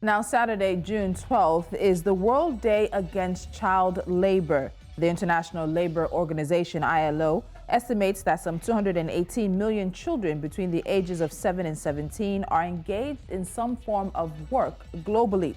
Now, Saturday, June 12th, is the World Day Against Child Labor. The International Labor Organization, ILO, estimates that some 218 million children between the ages of 7 and 17 are engaged in some form of work globally.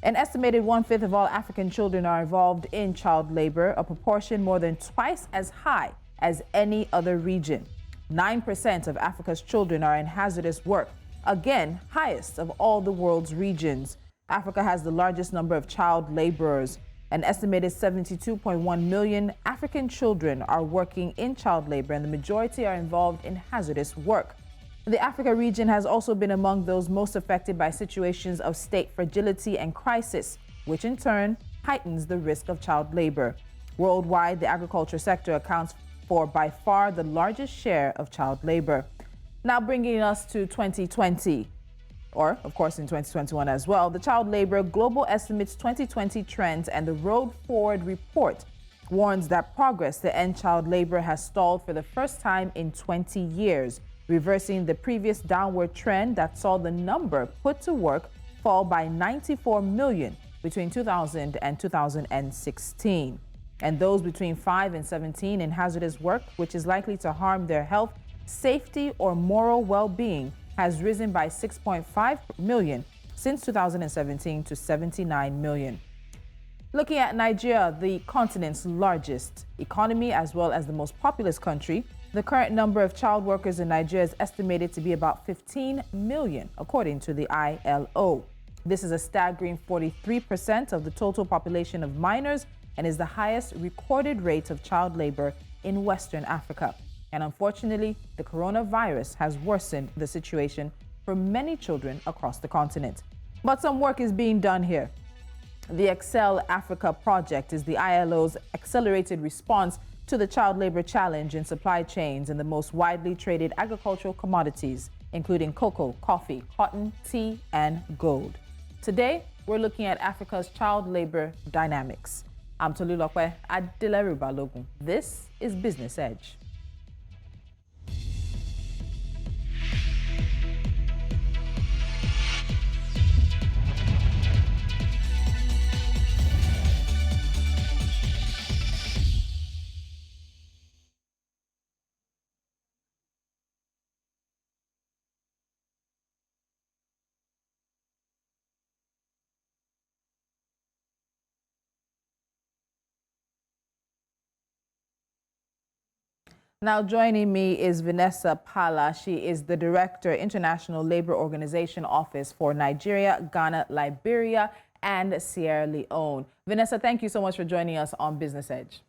An estimated 1/5 of all African children are involved in child labor, a proportion more than twice as high as any other region. 9% of Africa's children are in hazardous work, again, highest of all the world's regions. Africa has the largest number of child laborers. An estimated 72.1 million African children are working in child labor, and the majority are involved in hazardous work. The Africa region has also been among those most affected by situations of state fragility and crisis, which in turn heightens the risk of child labor. Worldwide, the agriculture sector accounts for by far the largest share of child labor. Now bringing us to 2020, or of course in 2021 as well, the Child Labor Global Estimates 2020 Trends and the Road Forward report warns that progress to end child labor has stalled for the first time in 20 years, reversing the previous downward trend that saw the number put to work fall by 94 million between 2000 and 2016. And those between 5 and 17 in hazardous work, which is likely to harm their health, safety, or moral well-being, has risen by 6.5 million since 2017 to 79 million. Looking at Nigeria, the continent's largest economy as well as the most populous country, the current number of child workers in Nigeria is estimated to be about 15 million, according to the ILO. This is a staggering 43% of the total population of minors and is the highest recorded rate of child labor in Western Africa. And unfortunately, the coronavirus has worsened the situation for many children across the continent. But some work is being done here. The Excel Africa project is the ILO's accelerated response to the child labor challenge in supply chains in the most widely traded agricultural commodities, including cocoa, coffee, cotton, tea, and gold. Today, we're looking at Africa's child labor dynamics. I'm Tolulope Adeleru Balogun. This is Business Edge. Now joining me is Vanessa Pala. She is the Director, International Labor Organization Office for Nigeria, Ghana, Liberia, and Sierra Leone. Vanessa, thank you so much for joining us on Business Edge.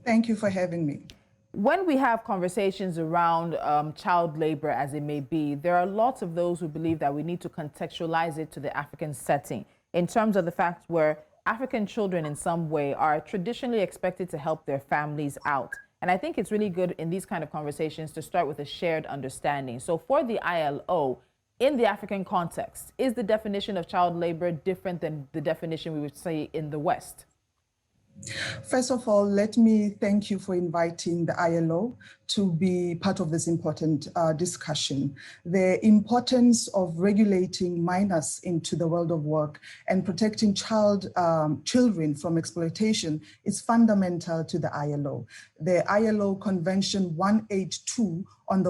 Thank you for having me. When we have conversations around child labor, as it may be, there are lots of those who believe that we need to contextualize it to the African setting in terms of the fact where African children in some way are traditionally expected to help their families out. And I think it's really good in these kind of conversations to start with a shared understanding. So for the ILO, in the African context, is the definition of child labor different than the definition we would say in the West? First of all, let me thank you for inviting the ILO to be part of this important discussion. The importance of regulating minors into the world of work and protecting children from exploitation is fundamental to the ILO. The ILO Convention 182 on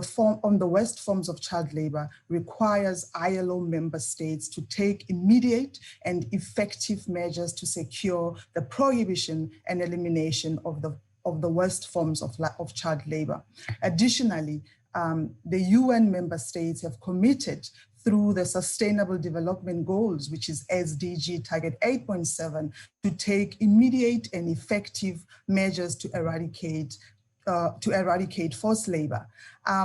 the worst forms of child labor requires ILO member states to take immediate and effective measures to secure the prohibition and elimination of the worst forms of child labor. Additionally, the UN member states have committed through the Sustainable Development Goals, which is SDG Target 8.7, to take immediate and effective measures to eradicate forced labor.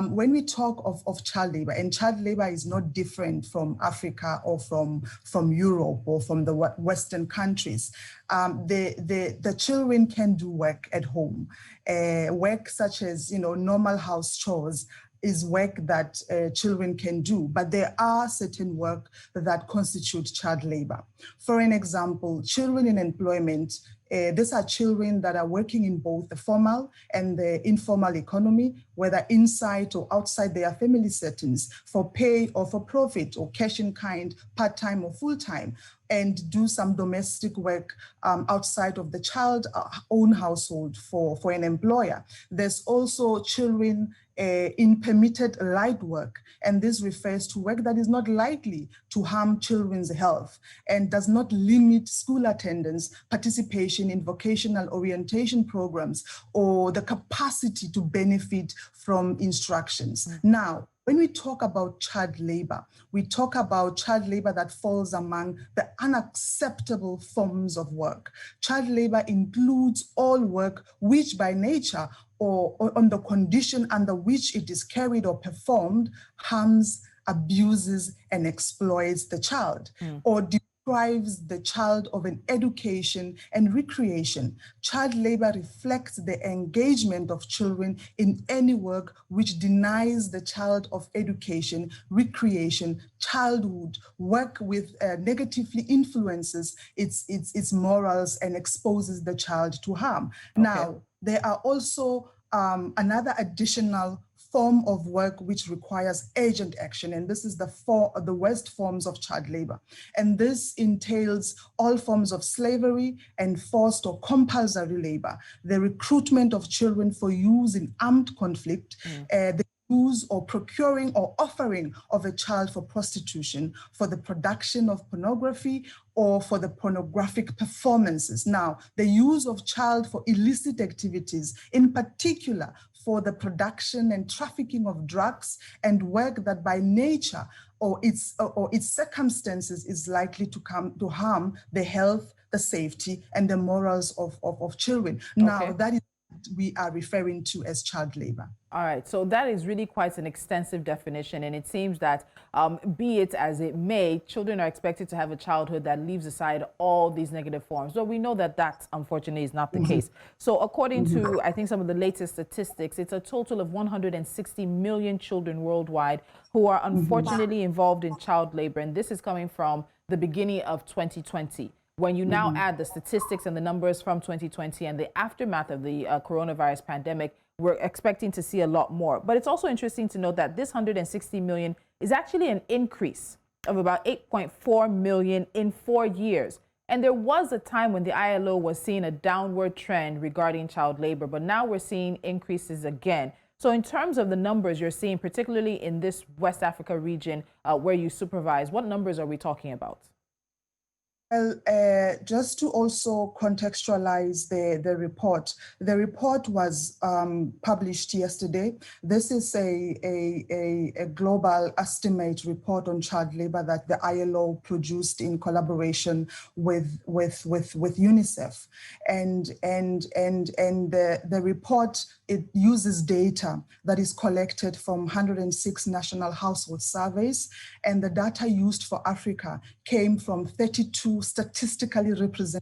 When we talk of child labor, and child labor is not different from Africa or from Europe or from the Western countries, the children can do work at home. Work such as normal house chores is work that children can do, but there are certain work that constitute child labor. For an example, children in employment, these are children that are working in both the formal and the informal economy, whether inside or outside their family settings, for pay or for profit or cash in kind, part-time or full-time, and do some domestic work outside of the child's own household for an employer. There's also children in permitted light work, and this refers to work that is not likely to harm children's health and does not limit school attendance, participation in vocational orientation programs, or the capacity to benefit from instructions. Now, when we talk about child labor, we talk about child labor that falls among the unacceptable forms of work. Child labor includes all work which by nature or on the condition under which it is carried or performed harms, abuses, and exploits the child, or deprives the child of an education and recreation. Child labor reflects the engagement of children in any work which denies the child of education, recreation, childhood, work with negatively influences its morals and exposes the child to harm. Okay. Now, there are also another additional form of work which requires urgent action, and this is the worst forms of child labor. And this entails all forms of slavery and forced or compulsory labor, the recruitment of children for use in armed conflict, the use or procuring or offering of a child for prostitution, for the production of pornography, or for the pornographic performances. Now, the use of child for illicit activities, in particular for the production and trafficking of drugs and work that by nature or its circumstances is likely to harm the health, the safety, and the morals of children. Now, that is what we are referring to as child labor. All right, so that is really quite an extensive definition, and it seems that, be it as it may, children are expected to have a childhood that leaves aside all these negative forms. But we know that that, unfortunately, is not the case. So according to, I think, some of the latest statistics, it's a total of 160 million children worldwide who are unfortunately involved in child labor, and this is coming from the beginning of 2020. When you now add the statistics and the numbers from 2020 and the aftermath of the coronavirus pandemic, we're expecting to see a lot more. But it's also interesting to note that this 160 million is actually an increase of about 8.4 million in 4 years. And there was a time when the ILO was seeing a downward trend regarding child labor, but now we're seeing increases again. So in terms of the numbers you're seeing, particularly in this West Africa region where you supervise, what numbers are we talking about? Well, just to also contextualize the report was published yesterday. This is a global estimate report on child labor that the ILO produced in collaboration with UNICEF, and the report, it uses data that is collected from 106 national household surveys, and the data used for Africa came from 32 statistically represented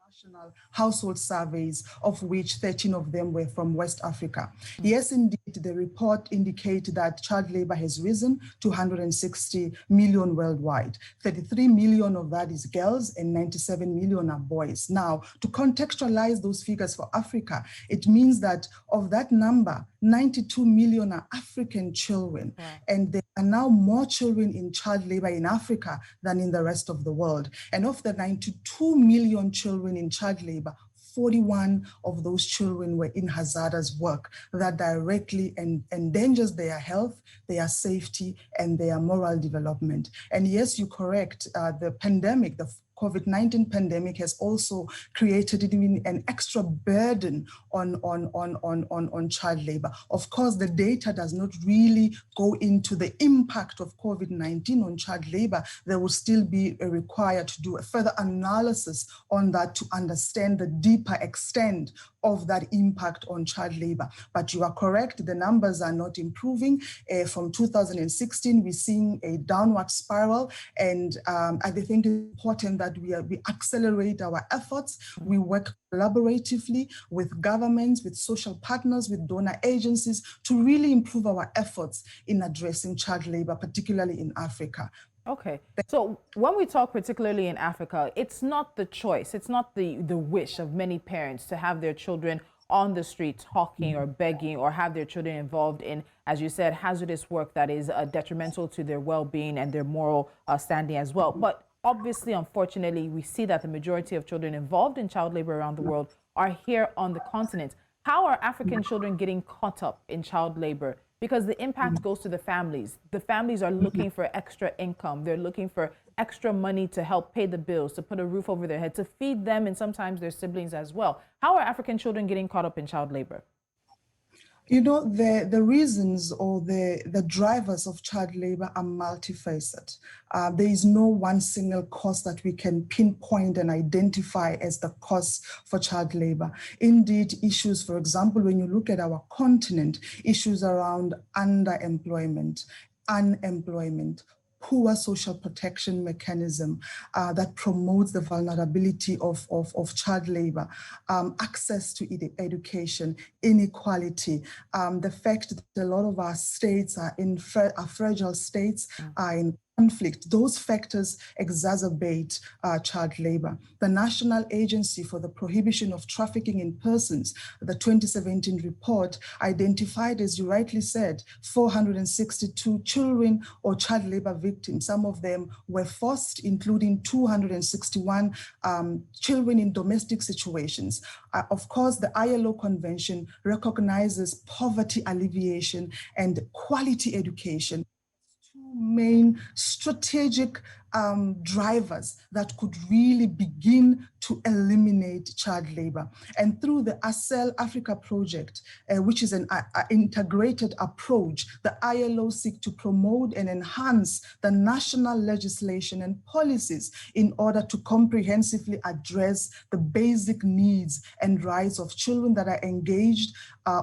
national household surveys, of which 13 of them were from West Africa. Yes, indeed, the report indicates that child labor has risen to 160 million worldwide. 33 million of that is girls and 97 million are boys. Now, to contextualize those figures for Africa, it means that of that number, 92 million are African children, and there are now more children in child labor in Africa than in the rest of the world. And of the 92 million children in child labor, 41 of those children were in hazardous work that directly endangers their health, their safety, and their moral development. And yes, you're correct, the pandemic, the COVID-19 pandemic has also created even an extra burden on child labor. Of course, the data does not really go into the impact of COVID-19 on child labor. There will still be required to do a further analysis on that to understand the deeper extent of that impact on child labor. But you are correct, the numbers are not improving. From 2016, we're seeing a downward spiral, and I think it's important that we accelerate our efforts. We work collaboratively with governments, with social partners, with donor agencies to really improve our efforts in addressing child labor, particularly in Africa. Okay, so when we talk particularly in Africa, it's not the choice, it's not the wish of many parents to have their children on the street talking or begging or have their children involved in, as you said, hazardous work that is detrimental to their well-being and their moral standing as well. But obviously, unfortunately, we see that the majority of children involved in child labor around the world are here on the continent. How are African children getting caught up in child labor? Because the impact goes to the families. The families are looking for extra income. They're looking for extra money to help pay the bills, to put a roof over their head, to feed them and sometimes their siblings as well. How are African children getting caught up in child labor? You know, the reasons or the drivers of child labor are multifaceted. There is no one single cause that we can pinpoint and identify as the cause for child labor. Indeed, issues, for example, when you look at our continent, issues around underemployment, unemployment, poor social protection mechanism that promotes the vulnerability of child labor, access to education, inequality, the fact that a lot of our states are fragile states, are in conflict. Those factors exacerbate child labor. The National Agency for the Prohibition of Trafficking in Persons, the 2017 report, identified, as you rightly said, 462 children or child labor victims. Some of them were forced, including 261 children in domestic situations. Of course, the ILO Convention recognizes poverty alleviation and quality education, two main strategic drivers that could really begin to eliminate child labor. And through the ASEL Africa project, which is an integrated approach, the ILO seeks to promote and enhance the national legislation and policies in order to comprehensively address the basic needs and rights of children that are engaged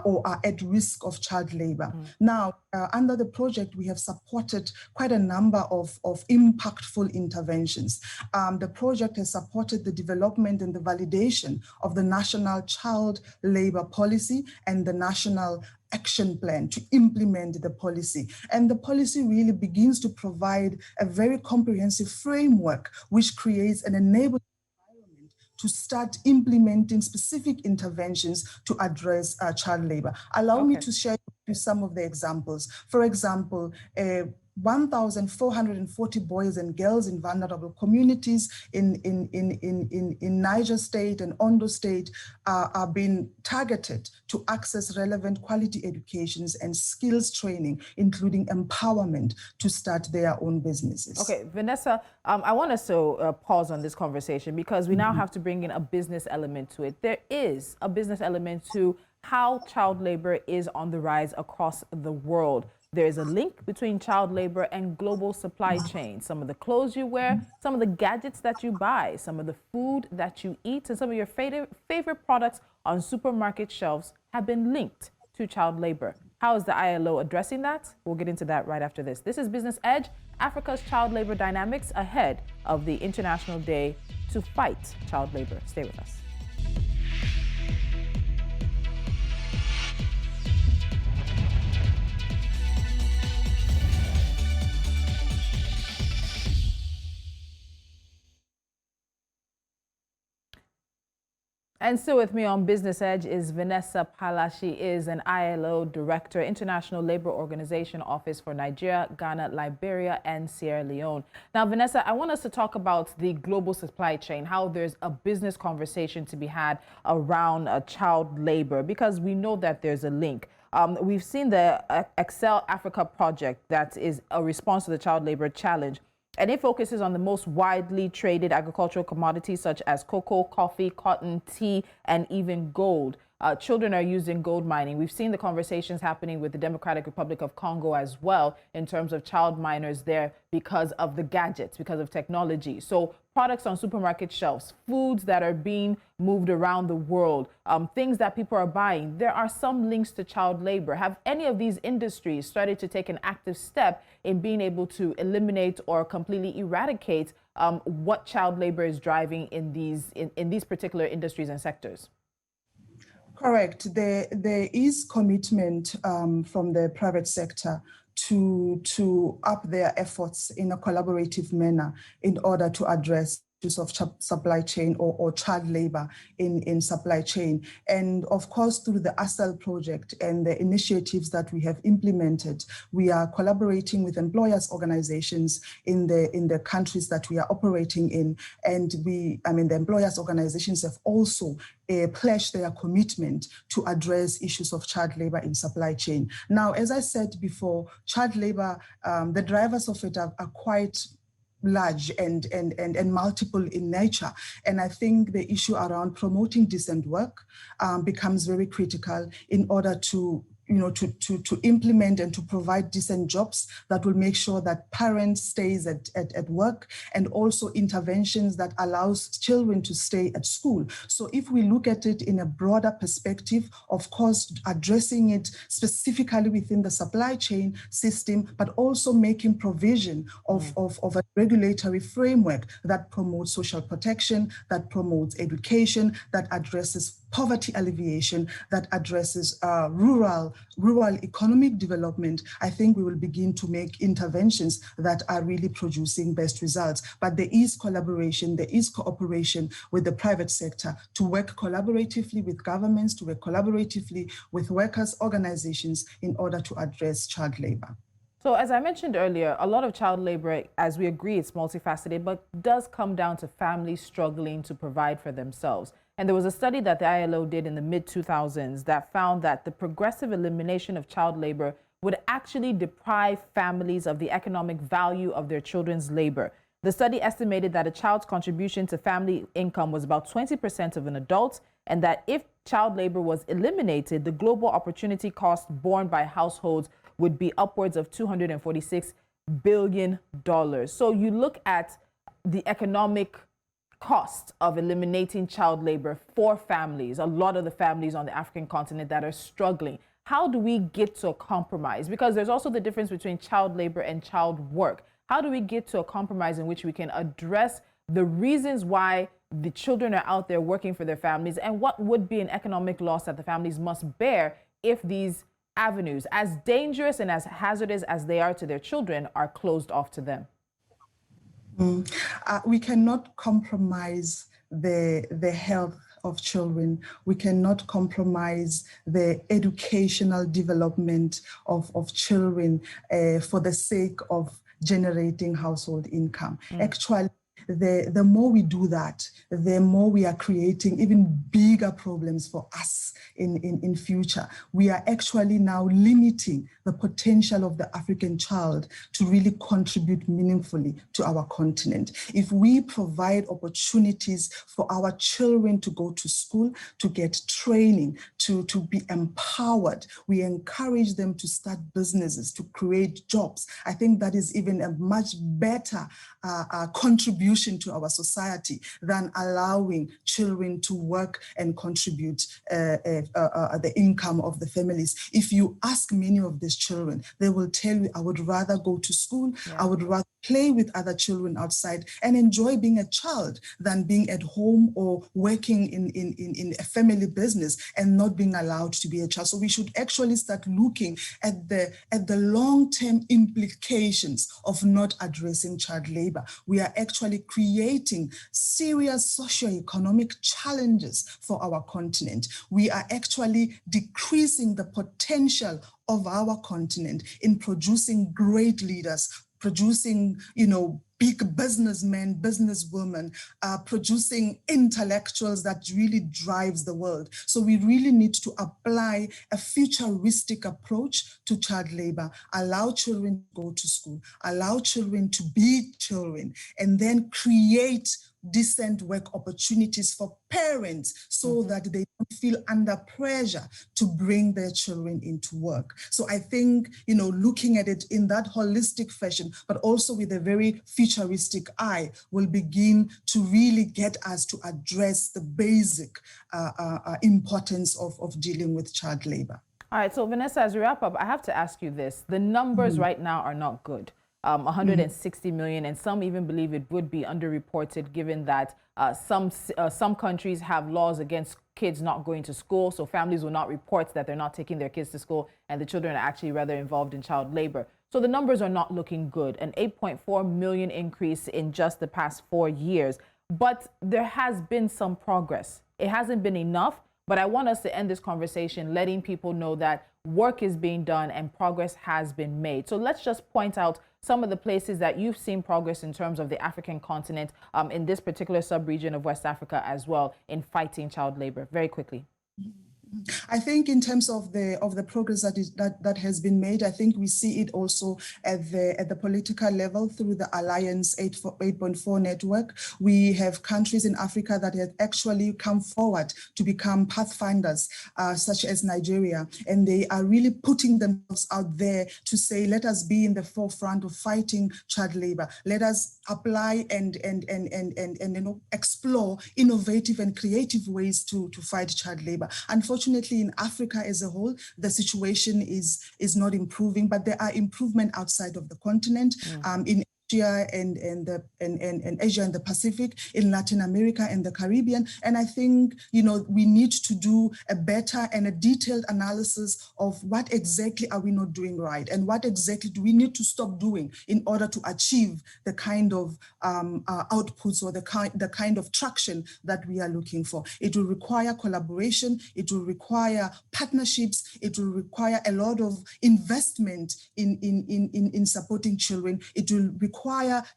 or are at risk of child labor. Now, under the project, we have supported quite a number of impactful interventions. The project has supported the development and the validation of the National Child Labor Policy and the National Action Plan to implement the policy. And the policy really begins to provide a very comprehensive framework which creates an enabling environment to start implementing specific interventions to address child labor. Allow me to share some of the examples. For example, 1,440 boys and girls in vulnerable communities in Niger State and Ondo State are being targeted to access relevant quality educations and skills training, including empowerment to start their own businesses. Okay, Vanessa, I want us to pause on this conversation because we now have to bring in a business element to it. There is a business element to how child labor is on the rise across the world. There is a link between child labor and global supply chain. Some of the clothes you wear, some of the gadgets that you buy, some of the food that you eat, and some of your favorite products on supermarket shelves have been linked to child labor. How is the ILO addressing that? We'll get into that right after this. This is Business Edge, Africa's child labor dynamics ahead of the International Day to Fight Child Labor. Stay with us. And still with me on Business Edge is Vanessa Pala. She is an ILO Director, International Labor Organization Office for Nigeria, Ghana, Liberia, and Sierra Leone. Now, Vanessa, I want us to talk about the global supply chain, how there's a business conversation to be had around child labor, because we know that there's a link. We've seen the Excel Africa project that is a response to the child labor challenge. And it focuses on the most widely traded agricultural commodities such as cocoa, coffee, cotton, tea, and even gold. Children are used in gold mining. We've seen the conversations happening with the Democratic Republic of Congo as well in terms of child miners there because of the gadgets, because of technology. So products on supermarket shelves, foods that are being moved around the world, things that people are buying, there are some links to child labor. Have any of these industries started to take an active step in being able to eliminate or completely eradicate what child labor is driving in these particular industries and sectors? Correct. There is commitment from the private sector to up their efforts in a collaborative manner in order to address issues of supply chain or child labor in supply chain. And of course, through the ASAL project and the initiatives that we have implemented, we are collaborating with employers organizations in the countries that we are operating in. And the employers organizations have also pledged their commitment to address issues of child labor in supply chain. Now, as I said before, child labor, the drivers of it are quite large and multiple in nature. And I think the issue around promoting decent work becomes very critical in order to implement and to provide decent jobs that will make sure that parents stays at work, and also interventions that allows children to stay at school. So if we look at it in a broader perspective, of course, addressing it specifically within the supply chain system, but also making provision of a regulatory framework that promotes social protection, that promotes education, that addresses poverty alleviation, that addresses rural economic development, I think we will begin to make interventions that are really producing best results. But there is collaboration, there is cooperation with the private sector to work collaboratively with governments, to work collaboratively with workers' organizations in order to address child labor. So as I mentioned earlier, a lot of child labor, as we agree, it's multifaceted, but does come down to families struggling to provide for themselves. And there was a study that the ILO did in the mid-2000s that found that the progressive elimination of child labor would actually deprive families of the economic value of their children's labor. The study estimated that a child's contribution to family income was about 20% of an adult, and that if child labor was eliminated, the global opportunity cost borne by households would be upwards of $246 billion. So you look at the economic cost of eliminating child labor for families, a lot of the families on the African continent that are struggling. How do we get to a compromise? Because there's also the difference between child labor and child work. How do we get to a compromise in which we can address the reasons why the children are out there working for their families, and what would be an economic loss that the families must bear if these avenues, as dangerous and as hazardous as they are to their children, are closed off to them? We cannot compromise the health of children. We cannot compromise the educational development of children for the sake of generating household income. Actually, the more we do that, the more we are creating even bigger problems for us in future. We are actually now limiting the potential of the African child to really contribute meaningfully to our continent. If we provide opportunities for our children to go to school, to get training, to be empowered, we encourage them to start businesses, to create jobs. I think that is even a much better contribution to our society than allowing children to work and contribute the income of the families. If you ask many of these children, they will tell you, I would rather go to school, I would rather play with other children outside and enjoy being a child than being at home or working in a family business and not being allowed to be a child. So we should actually start looking at the long-term implications of not addressing child labor. We are actually creating serious socioeconomic challenges for our continent. We are actually decreasing the potential of our continent in producing great leaders, producing, big businessmen, businesswomen, producing intellectuals that really drives the world. So we really need to apply a futuristic approach to child labor, allow children to go to school, allow children to be children, and then create decent work opportunities for parents so that they don't feel under pressure to bring their children into work. So I think, looking at it in that holistic fashion, but also with a very futuristic eye, will begin to really get us to address the basic importance of dealing with child labor. All right, so Vanessa, as we wrap up, I have to ask you this. The numbers right now are not good. 160 million, and some even believe it would be underreported, given that some countries have laws against kids not going to school, so families will not report that they're not taking their kids to school, and the children are actually rather involved in child labor. So the numbers are not looking good. An 8.4 million increase in just the past 4 years. But there has been some progress. It hasn't been enough, but I want us to end this conversation letting people know that work is being done and progress has been made. So let's just point out some of the places that you've seen progress in terms of the African continent, in this particular sub-region of West Africa as well, in fighting child labor. Very quickly. I think in terms of the progress that has been made, I think we see it also at the political level through the Alliance 8.4 network. We have countries in Africa that have actually come forward to become pathfinders, such as Nigeria, and they are really putting themselves out there to say, let us be in the forefront of fighting child labor. Let us apply and explore innovative and creative ways to fight child labor. Unfortunately, in Africa as a whole, the situation is not improving, but there are improvements outside of the continent. In Asia and Asia and the Pacific, in Latin America and the Caribbean. And I think, we need to do a better and a detailed analysis of what exactly are we not doing right and what exactly do we need to stop doing in order to achieve the kind of outputs or the kind of traction that we are looking for. It will require collaboration. It will require partnerships. It will require a lot of investment in supporting children. It will require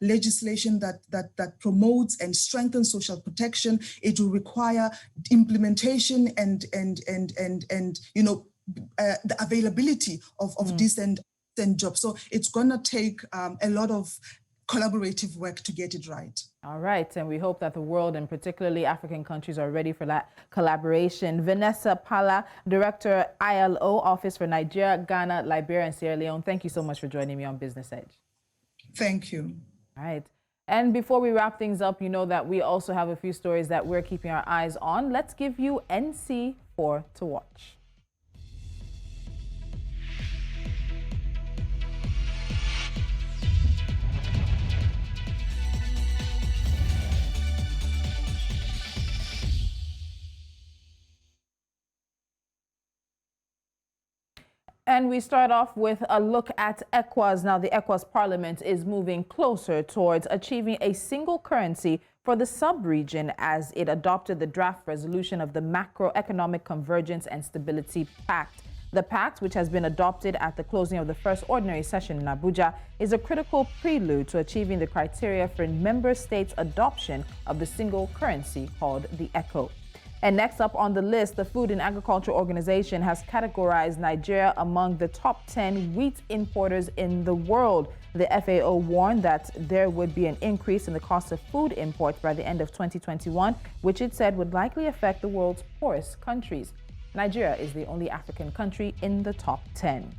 legislation that promotes and strengthens social protection. It will require implementation and the availability of decent jobs. So it's going to take a lot of collaborative work to get it right. All right, and we hope that the world and particularly African countries are ready for that collaboration. Vanessa Pala, Director, ILO Office for Nigeria, Ghana, Liberia, and Sierra Leone. Thank you so much for joining me on Business Edge. Thank you. All right. And before we wrap things up, you know that we also have a few stories that we're keeping our eyes on. Let's give you NC4 to watch. And we start off with a look at ECOWAS. Now, the ECOWAS Parliament is moving closer towards achieving a single currency for the sub-region as it adopted the draft resolution of the Macroeconomic Convergence and Stability Pact. The pact, which has been adopted at the closing of the first ordinary session in Abuja, is a critical prelude to achieving the criteria for member states' adoption of the single currency called the ECO. And next up on the list, the Food and Agriculture Organization has categorized Nigeria among the top 10 wheat importers in the world. The FAO warned that there would be an increase in the cost of food imports by the end of 2021, which it said would likely affect the world's poorest countries. Nigeria is the only African country in the top 10.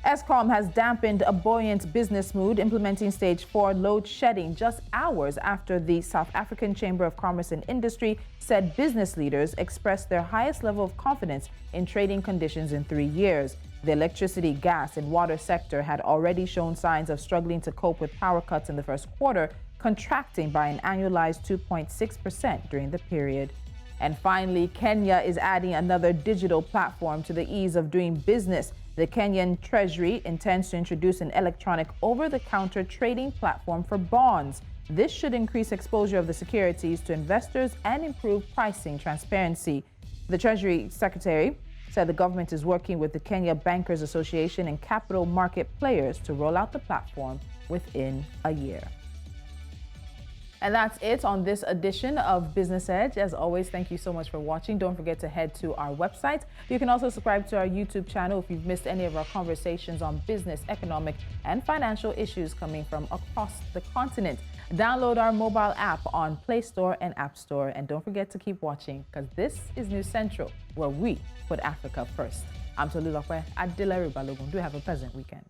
Eskom has dampened a buoyant business mood, implementing stage 4 load shedding just hours after the South African Chamber of Commerce and Industry said business leaders expressed their highest level of confidence in trading conditions in 3 years. The electricity, gas, and water sector had already shown signs of struggling to cope with power cuts in the first quarter, contracting by an annualized 2.6% during the period. And finally, Kenya is adding another digital platform to the ease of doing business. The Kenyan Treasury intends to introduce an electronic over-the-counter trading platform for bonds. This should increase exposure of the securities to investors and improve pricing transparency. The Treasury Secretary said the government is working with the Kenya Bankers Association and capital market players to roll out the platform within a year. And that's it on this edition of Business Edge. As always, thank you so much for watching. Don't forget to head to our website. You can also subscribe to our YouTube channel if you've missed any of our conversations on business, economic, and financial issues coming from across the continent. Download our mobile app on Play Store and App Store. And don't forget to keep watching, because this is News Central, where we put Africa first. I'm Tolu Lokwe. Adila Balogun. Do have a pleasant weekend.